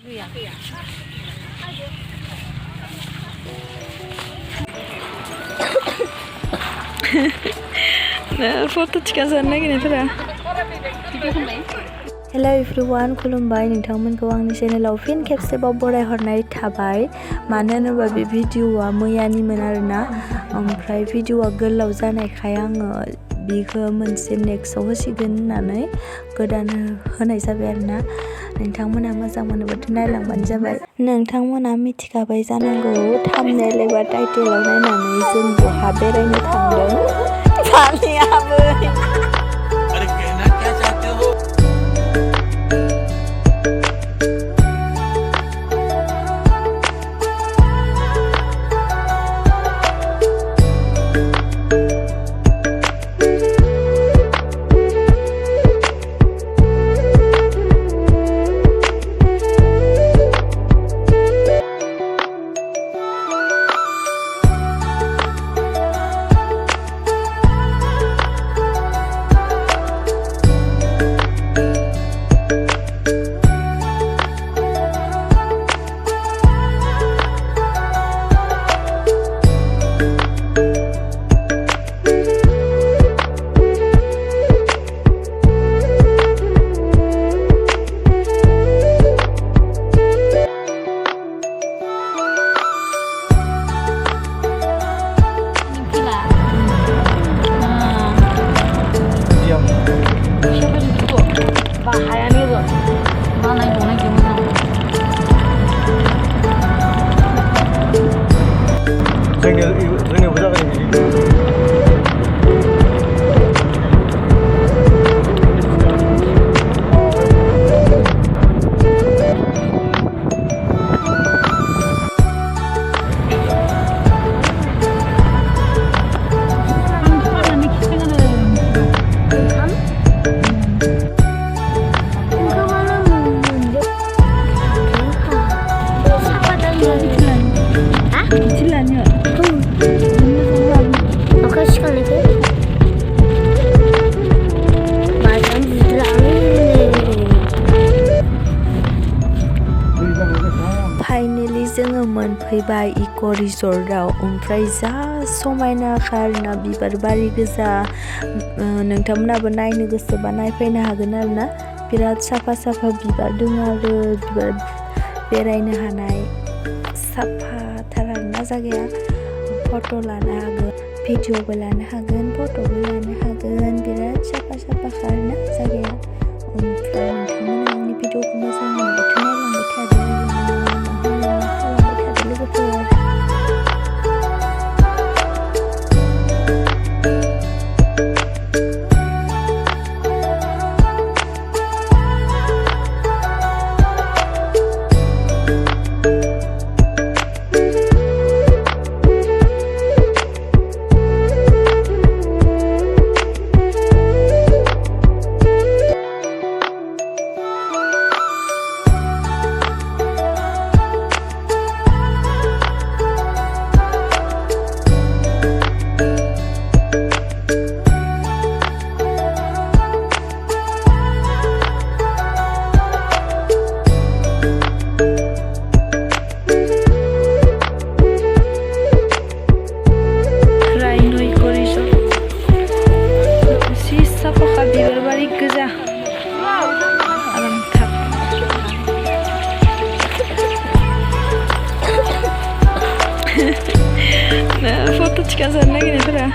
फट' थिखांजानो नागिरनायफोरा हेल' everyone खुलुमबाय नोंथांमोनखौ आंनि चेनेलाव फिन खेबसेबाव बरायहरनाय थाबाय मानो होनोबा बे भिडिअ'आ मैयानिमोन आरोना ओमफ्राय भिडिअ'आ गोलाव जानायखाय आङो बिखौ मोनसे नेक्स्टआव होसिगोन होननानै गोदान होनाय जाबाय आरोना नोंथांमोना मोजां मोनोबाथ' नायलांबानो जाबाय नोंथांमोना मिथिखाबाय जानांगौ थाम्बनेल एबा टाइटेलाव नायनानै जों बहा बेरायनो थांदों सानैयाबो फाइनेलि जोङो मोनफैबाय इक' रिजर्टआव ओमफ्राय जा समायना आरोना बिबार बारि गोजा नोंथांमोनाबो नायनो गोसोबा नायफैनो हागोन आरोना बिराद साफा साफा बिबार दङ आरो बिबार बेरायनो हानाय साफाथार आरोना जायगाया फट' लानो हागोन भिडिअ'बो लानो हागोन फट'बो लानो हागोन बिराद साफा साफा आरोना जायगाया ओमफ्राय नोंथांमोना आंनि भिडिअ'खौ मोजां मोनोबाथ' नायलांबाय थादो फट' थिखांजानो नागिरनायफोरा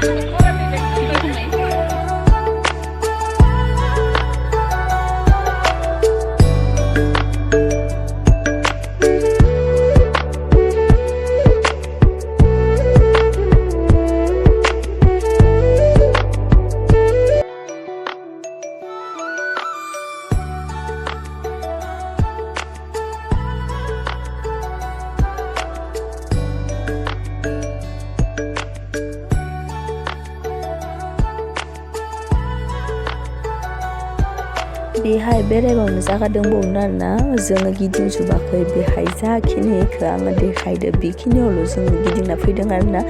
बेहाय बेरायबावनो जागा दंबावो आरोना जोङो गिदिंजोबाखै बेहाय जाखिनिखौ आङो देखायदो बेखिनियावल' जोङो गिदिंना फैदों आरोना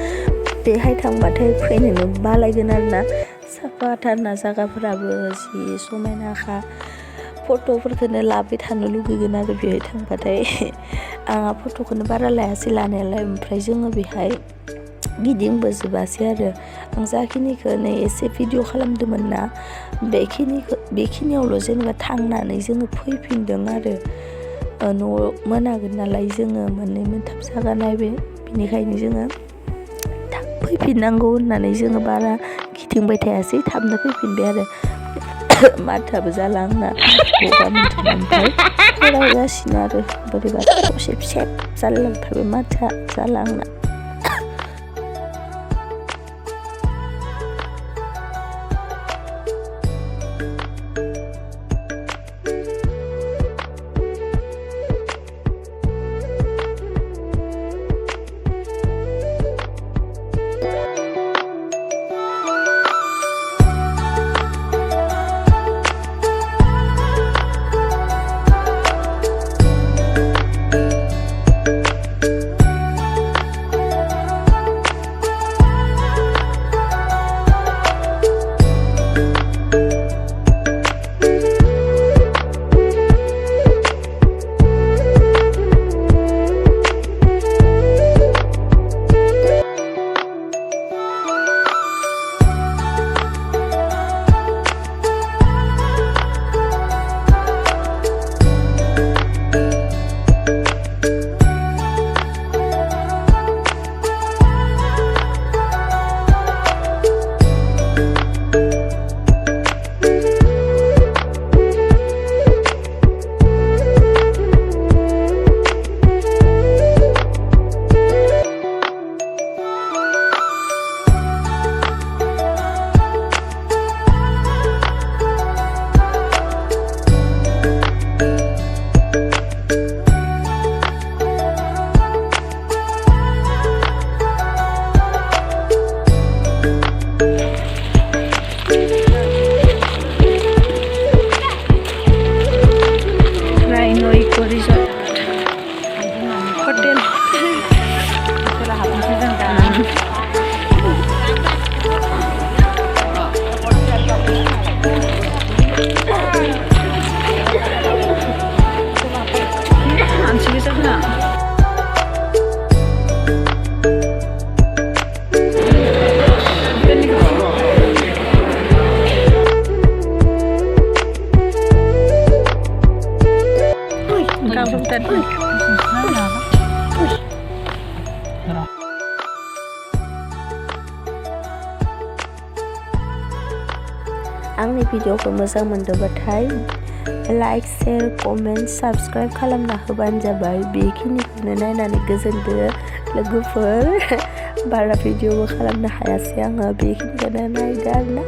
बेहाय थांबाथाय फैनोनो बालायगोन आरोना साफाथारना जागाफोराबो जि समायनाखा फट'फोरखौनो लाबाय थानो लुगैगोन आरो बेहाय थांबाथाय आंहा फट'खौनो बारा लायासै लानायालाय ओमफ्राय जोङो बेहाय गिदिंबोजोबासै आरो आं जाखिनिखौ नै एसे भिडिअ खालामदोंमोन ना बेखिनियावल' जेनेबा थांनानै जोङो फैफिनदों आरो न'आव मोनागोन नालाय जोङो मोननै मोनथाम जागा नायबाय बेनिखायनो जोङो थाब फैफिननांगौ होननानै जोङो बारा गिदिंबाय थायासै थाबनो फैफिनबाय आरो माथोआबो जाला आंना गगा मोनथारनायनिफ्राय फरायगासिनो आरो बोरैबा सेब जालांथारबाय माथोआ जाला आंना Rhino Eco Resort Hotel आंनि भिडिअखौ मोजां मोनदोंबाथाय लाइक शेयार कमेन्ट साबस्क्राइब खालामना होबानो जाबाय बेखिनिखौनो नायनानै गोजोनदो लोगोफोर बारा भिडिअबो खालामनो हायासै आङो बेखिनिखौनो नायदो आरोना